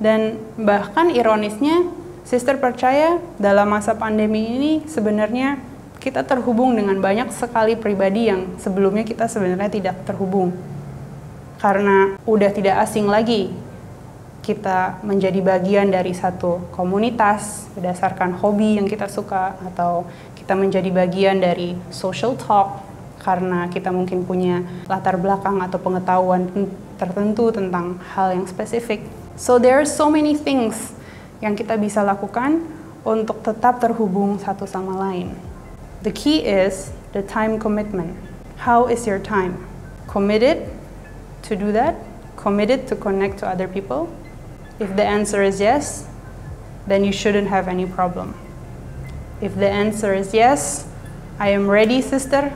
dan bahkan ironisnya, sister percaya dalam masa pandemi ini sebenarnya kita terhubung dengan banyak sekali pribadi yang sebelumnya kita sebenarnya tidak terhubung. Karena udah tidak asing lagi kita menjadi bagian dari satu komunitas berdasarkan hobi yang kita suka, atau kita menjadi bagian dari social talk karena kita mungkin punya latar belakang atau pengetahuan tertentu tentang hal yang spesifik. So there are so many things yang kita bisa lakukan untuk tetap terhubung satu sama lain. The key is the time commitment. How is your time? Committed to do that? Committed to connect to other people? If the answer is yes, then you shouldn't have any problem. If the answer is yes, I am ready, sister.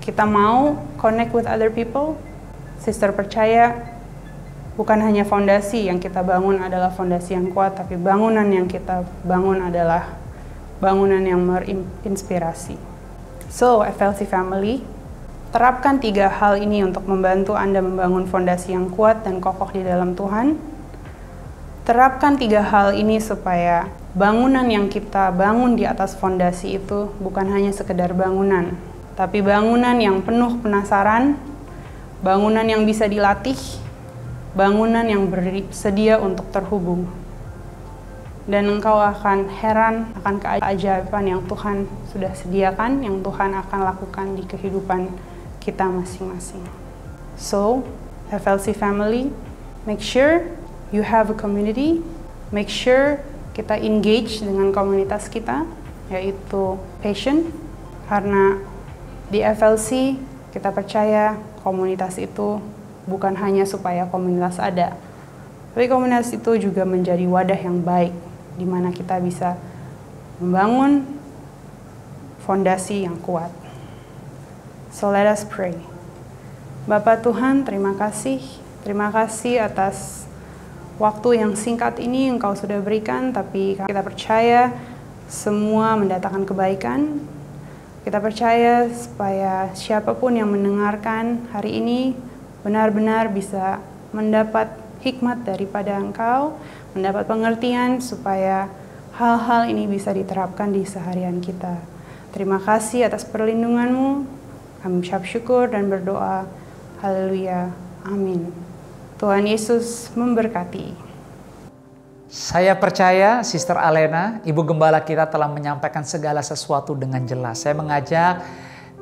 Kita mau connect with other people. Sister percaya bukan hanya fondasi yang kita bangun adalah fondasi yang kuat, tapi bangunan yang kita bangun adalah bangunan yang menginspirasi. So, FLC family, terapkan 3 hal ini untuk membantu Anda membangun fondasi yang kuat dan kokoh di dalam Tuhan. Terapkan 3 hal ini supaya bangunan yang kita bangun di atas fondasi itu bukan hanya sekedar bangunan, tapi bangunan yang penuh penasaran, bangunan yang bisa dilatih, bangunan yang bersedia untuk terhubung. Dan engkau akan heran akan keajaiban yang Tuhan sudah sediakan, yang Tuhan akan lakukan di kehidupan kita masing-masing. So, FLC family, make sure you have a community. Make sure kita engage dengan komunitas kita, yaitu Passion. Karena di FLC kita percaya komunitas itu bukan hanya supaya komunitas ada, tapi komunitas itu juga menjadi wadah yang baik di mana kita bisa membangun fondasi yang kuat. So let us pray. Bapa Tuhan, terima kasih atas waktu yang singkat ini Engkau sudah berikan, tapi kita percaya semua mendatangkan kebaikan. Kita percaya supaya siapapun yang mendengarkan hari ini benar-benar bisa mendapat hikmat daripada Engkau, mendapat pengertian supaya hal-hal ini bisa diterapkan di seharian kita. Terima kasih atas perlindungan-Mu. Kami ucap syukur dan berdoa. Haleluya. Amin. Tuhan Yesus memberkati. Saya percaya Sister Alena, Ibu Gembala kita telah menyampaikan segala sesuatu dengan jelas. Saya mengajak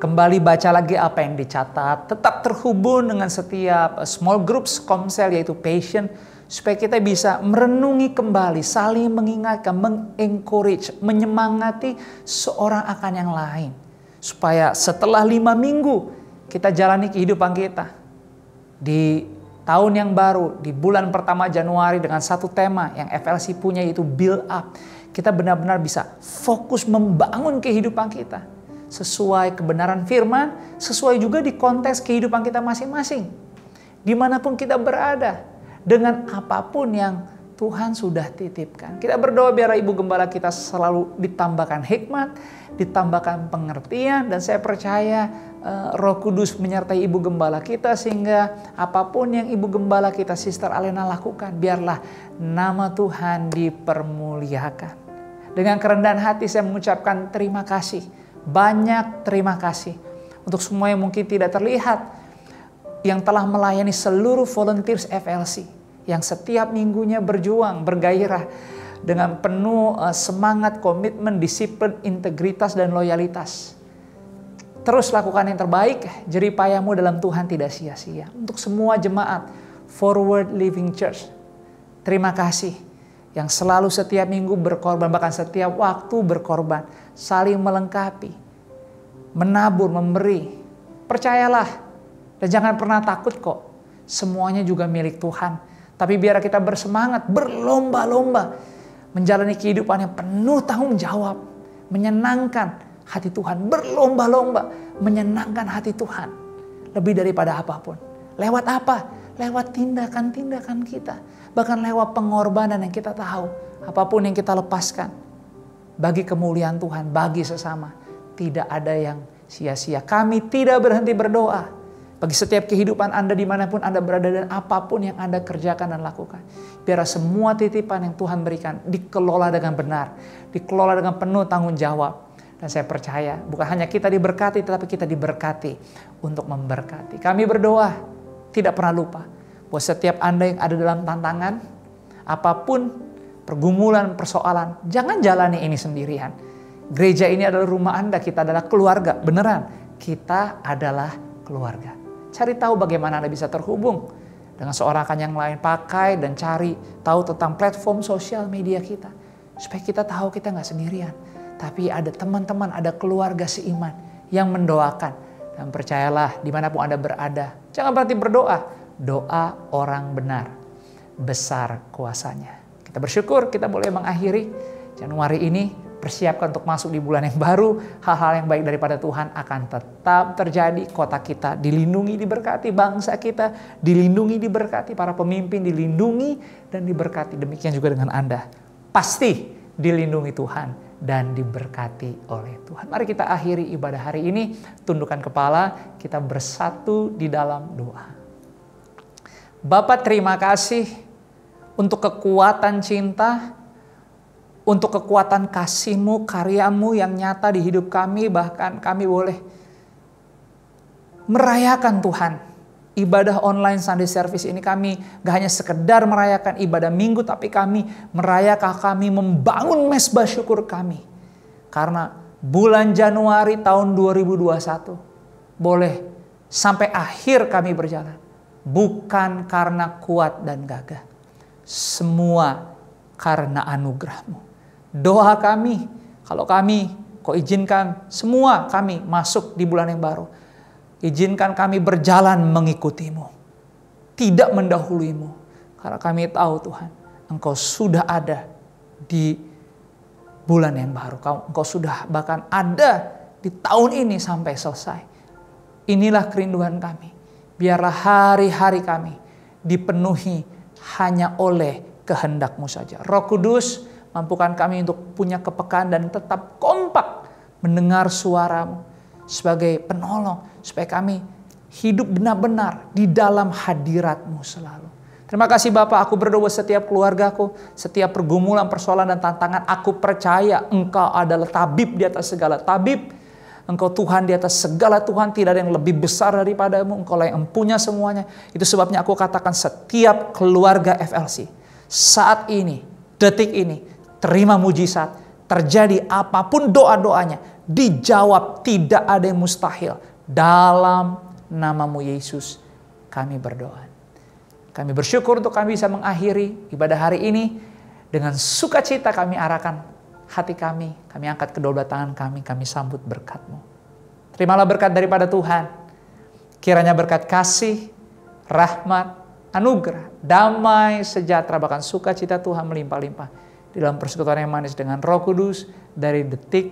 kembali baca lagi apa yang dicatat. Tetap terhubung dengan setiap small groups komsel yaitu Passion. supaya kita bisa merenungi kembali, saling mengingatkan, mengencourage, menyemangati seorang akan yang lain. Supaya setelah 5 minggu kita jalani kehidupan kita di tahun yang baru, di bulan pertama Januari dengan satu tema yang FLC punya, yaitu build up. Kita benar-benar bisa fokus membangun kehidupan kita sesuai kebenaran firman, sesuai juga di konteks kehidupan kita masing-masing. Dimanapun kita berada, dengan apapun yang Tuhan sudah titipkan. Kita berdoa biar Ibu Gembala kita selalu ditambahkan hikmat, ditambahkan pengertian, dan saya percaya Roh Kudus menyertai Ibu Gembala kita sehingga apapun yang Ibu Gembala kita Sister Alena lakukan, biarlah nama Tuhan dipermuliakan. Dengan kerendahan hati saya mengucapkan terima kasih, banyak terima kasih untuk semua yang mungkin tidak terlihat, yang telah melayani seluruh volunteers FLC yang setiap minggunya berjuang, bergairah dengan penuh semangat, komitmen, disiplin, integritas, dan loyalitas. Terus lakukan yang terbaik, jeripayamu dalam Tuhan tidak sia-sia. Untuk semua jemaat Forward Living Church, terima kasih yang selalu setiap minggu berkorban, bahkan setiap waktu berkorban, saling melengkapi, menabur, memberi. Percayalah, dan jangan pernah takut kok. Semuanya juga milik Tuhan. Tapi biar kita bersemangat, berlomba-lomba menjalani kehidupan yang penuh tanggung jawab, menyenangkan hati Tuhan, berlomba-lomba menyenangkan hati Tuhan lebih daripada apapun. Lewat apa? Lewat tindakan-tindakan kita, bahkan lewat pengorbanan yang kita tahu. Apapun yang kita lepaskan bagi kemuliaan Tuhan, bagi sesama, tidak ada yang sia-sia. Kami tidak berhenti berdoa bagi setiap kehidupan Anda dimanapun Anda berada dan apapun yang Anda kerjakan dan lakukan. Biar semua titipan yang Tuhan berikan dikelola dengan benar, dikelola dengan penuh tanggung jawab. Dan saya percaya bukan hanya kita diberkati, tetapi kita diberkati untuk memberkati. Kami berdoa, tidak pernah lupa bahwa setiap Anda yang ada dalam tantangan, apapun pergumulan, persoalan, jangan jalani ini sendirian. Gereja ini adalah rumah Anda, kita adalah keluarga. Beneran, kita adalah keluarga. Cari tahu bagaimana Anda bisa terhubung dengan seorang akan yang lain. Pakai dan cari tahu tentang platform sosial media kita. Supaya kita tahu kita nggak sendirian. Tapi ada teman-teman, ada keluarga seiman yang mendoakan. Dan percayalah dimanapun Anda berada. Jangan berhenti berdoa. Doa orang benar, besar kuasanya. Kita bersyukur kita boleh mengakhiri Januari ini. Persiapkan untuk masuk di bulan yang baru. Hal-hal yang baik daripada Tuhan akan tetap terjadi. Kota kita dilindungi, diberkati. Bangsa kita dilindungi, diberkati. Para pemimpin dilindungi dan diberkati. Demikian juga dengan Anda. Pasti dilindungi Tuhan dan diberkati oleh Tuhan. Mari kita akhiri ibadah hari ini. Tundukkan kepala, kita bersatu di dalam doa. Bapa, terima kasih untuk kekuatan cinta, untuk kekuatan kasih-Mu, karya-Mu yang nyata di hidup kami. Bahkan kami boleh merayakan Tuhan. Ibadah online Sunday Service ini kami gak hanya sekedar merayakan ibadah minggu, tapi kami merayakan, kami membangun mesbah syukur kami. Karena bulan Januari tahun 2021 boleh sampai akhir kami berjalan. Bukan karena kuat dan gagah. Semua karena anugerah-Mu. Doa kami, kalau kami kau izinkan semua kami masuk di bulan yang baru. Izinkan kami berjalan mengikuti-Mu. Tidak mendahului-Mu. Karena kami tahu Tuhan, Engkau sudah ada di bulan yang baru. Engkau sudah bahkan ada di tahun ini sampai selesai. Inilah kerinduan kami. Biarlah hari-hari kami dipenuhi hanya oleh kehendak-Mu saja. Roh Kudus, mampukan kami untuk punya kepekaan dan tetap kompak mendengar suara-Mu sebagai penolong. Supaya kami hidup benar-benar di dalam hadirat-Mu selalu. Terima kasih Bapak, aku berdoa setiap keluargaku, setiap pergumulan, persoalan dan tantangan. Aku percaya Engkau adalah tabib di atas segala tabib. Engkau Tuhan di atas segala Tuhan, tidak ada yang lebih besar daripada-Mu. Engkau lah yang punya semuanya. Itu sebabnya aku katakan setiap keluarga FLC saat ini, detik ini, terima mujizat, terjadi apapun doa-doanya, dijawab, tidak ada yang mustahil. Dalam nama-Mu Yesus kami berdoa. Kami bersyukur untuk kami bisa mengakhiri ibadah hari ini dengan sukacita. Kami arahkan hati kami angkat kedua belah tangan kami sambut berkat-Mu. Terimalah berkat daripada Tuhan. Kiranya berkat kasih, rahmat, anugerah, damai, sejahtera, bahkan sukacita Tuhan melimpah-limpah di dalam persekutuan yang manis dengan Roh Kudus dari detik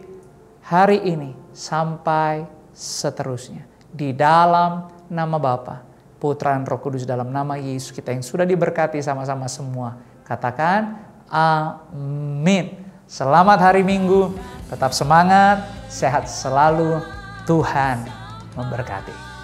hari ini sampai seterusnya. Di dalam nama Bapa, Putra dan Roh Kudus, dalam nama Yesus kita yang sudah diberkati sama-sama semua. Katakan amin. Selamat hari Minggu, tetap semangat, sehat selalu, Tuhan memberkati.